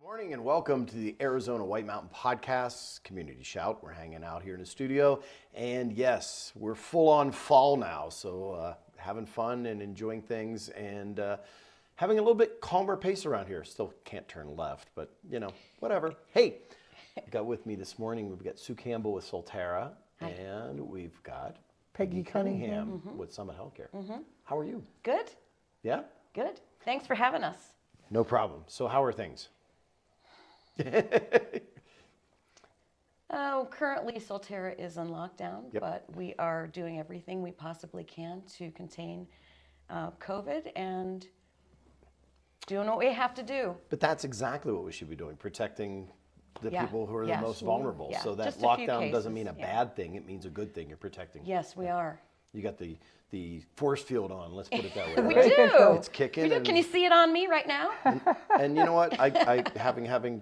Morning and welcome to the Arizona White Mountain Podcast Community Shout. We're hanging out here in the studio, and yes, we're full on fall now, so having fun and enjoying things and having a little bit calmer pace around here. Still can't turn left, but you know, whatever. Hey, got with me this morning, we've got Sue Campbell with Solterra, and we've got Peggy Cunningham with Summit Healthcare. How are you? Good, Yeah? good. Thanks for having us. No problem. So how are things? Currently Solterra is on lockdown, but we are doing everything we possibly can to contain COVID and doing what we have to do. But that's exactly what we should be doing, protecting the people who are the most vulnerable. Yeah. So that Just a few lockdown doesn't cases, mean a bad thing, it means a good thing. You're protecting. Yes, we are. You got the force field on, let's put it that way. We right? do. It's kicking. We do. Can you see it on me right now? And you know what? I having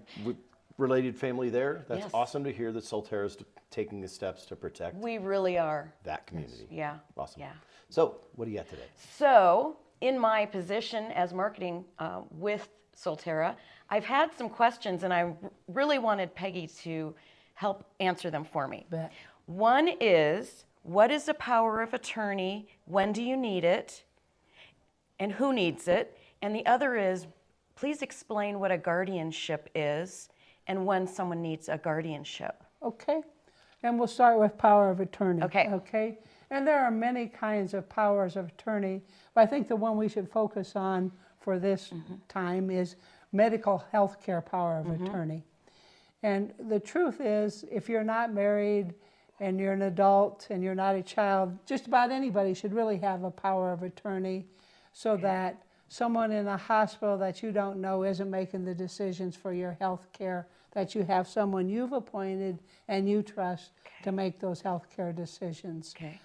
related family there, that's awesome to hear that Solterra is taking the steps to protect We really are. that community. Yeah. Awesome. Yeah. So what do you got today? So, in my position as marketing with Solterra, I've had some questions and I really wanted Peggy to help answer them for me. Bet. One is, what is a power of attorney? When do you need it? And who needs it? And the other is, please explain what a guardianship is and when someone needs a guardianship. Okay, and we'll start with power of attorney. Okay. Okay, and there are many kinds of powers of attorney, but I think the one we should focus on for this time is medical health care power of attorney. And the truth is, if you're not married and you're an adult and you're not a child, just about anybody should really have a power of attorney so that someone in a hospital that you don't know isn't making the decisions for your health care, that you have someone you've appointed and you trust to make those health care decisions. Okay.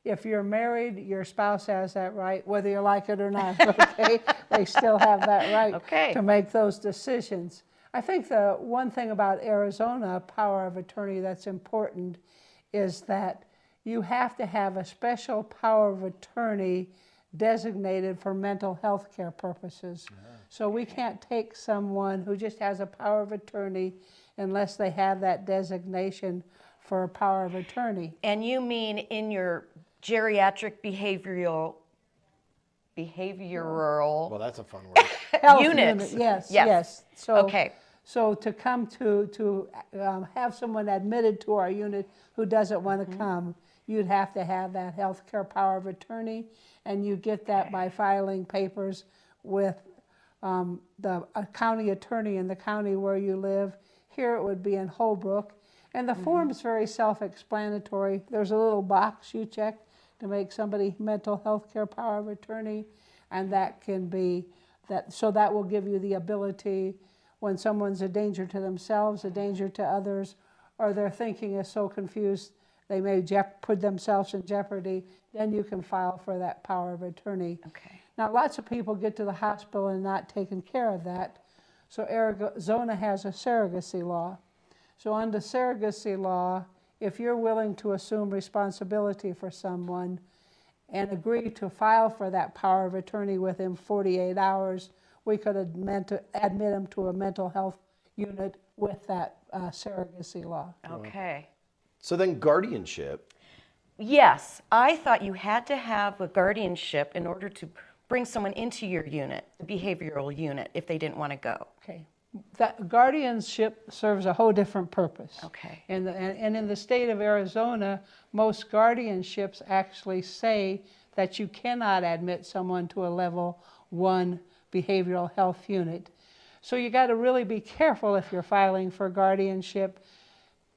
If you're married, your spouse has that right, whether you like it or not, okay? They still have that right to make those decisions. I think the one thing about Arizona power of attorney that's important is that you have to have a special power of attorney designated for mental health care purposes. So we can't take someone who just has a power of attorney unless they have that designation for a power of attorney. And you mean in your geriatric behavioral Well, that's a fun word. Health units. Unit. Yes. So, so to come to have someone admitted to our unit who doesn't want to come, you'd have to have that health care power of attorney, and you get that by filing papers with the county attorney in the county where you live. Here it would be in Holbrook. And the form is very self-explanatory. There's a little box you check to make somebody mental health care power of attorney, and that can be, so that will give you the ability when someone's a danger to themselves, a danger to others, or their thinking is so confused they may put themselves in jeopardy, then you can file for that power of attorney. Okay. Now, lots of people get to the hospital and not taking care of that. So Arizona has a surrogacy law. So under surrogacy law, if you're willing to assume responsibility for someone and agree to file for that power of attorney within 48 hours, we could admit them to a mental health unit with that surrogacy law. Okay. So then guardianship. Yes, I thought you had to have a guardianship in order to bring someone into your unit, the behavioral unit, if they didn't want to go. Okay. That guardianship serves a whole different purpose. Okay. And in the state of Arizona, most guardianships actually say that you cannot admit someone to a level 1 behavioral health unit. So you got to really be careful if you're filing for guardianship,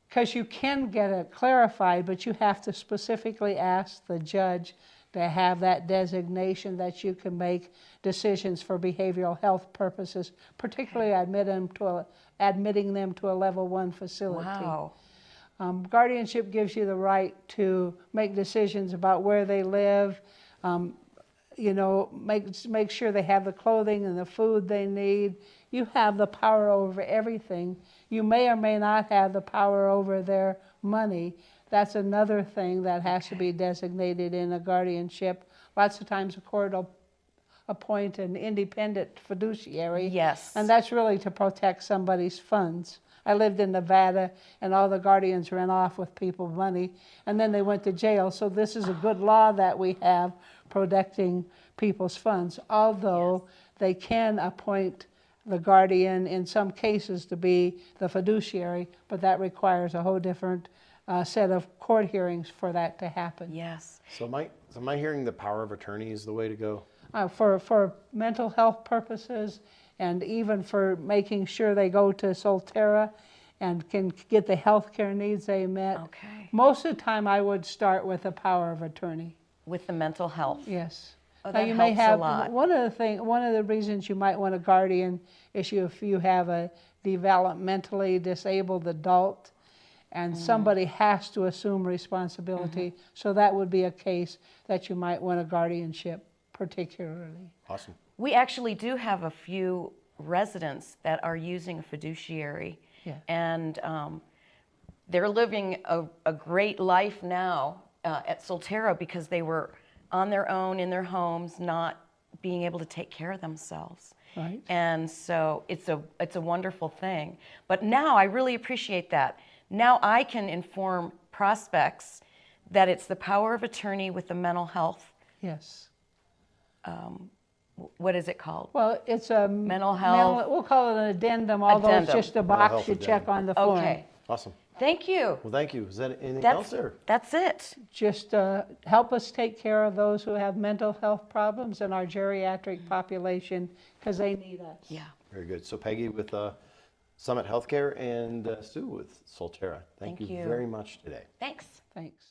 because you can get it clarified, but you have to specifically ask the judge to have that designation that you can make decisions for behavioral health purposes, particularly admitting them to a level 1 facility. Wow. Guardianship gives you the right to make decisions about where they live, make sure they have the clothing and the food they need. You have the power over everything. You may or may not have the power over their money. That's another thing that has to be designated in a guardianship. Lots of times a court will appoint an independent fiduciary. Yes. And that's really to protect somebody's funds. I lived in Nevada, and all the guardians ran off with people's money, and then they went to jail. So this is a good law that we have protecting people's funds, although they can appoint the guardian in some cases to be the fiduciary, but that requires a whole different set of court hearings for that to happen. Yes. So am I hearing the power of attorney is the way to go? For mental health purposes, and even for making sure they go to Solterra and can get the health care needs they met. Okay. Most of the time I would start with a power of attorney. With the mental health. Yes. Oh, Now that you may helps have a lot. one of the reasons you might want a guardian issue if you have a developmentally disabled adult and somebody has to assume responsibility. So that would be a case that you might want a guardianship particularly. Awesome. We actually do have a few residents that are using a fiduciary, and they're living a great life now at Solterra because they were on their own in their homes, not being able to take care of themselves. Right. And so it's a wonderful thing. But now I really appreciate that. Now I can inform prospects that it's the power of attorney with the mental health. Yes. What is it called? Well, it's a Mental health. we'll call it an addendum, although it's just a box health you check addendum. on the form. Okay. Awesome. Thank you. Well, thank you. Is that anything else there? That's it. Just help us take care of those who have mental health problems in our geriatric population because they need us. Yeah. Very good. So Peggy with Summit Healthcare and Sue with Solterra. Thank you very much today. Thanks. Thanks.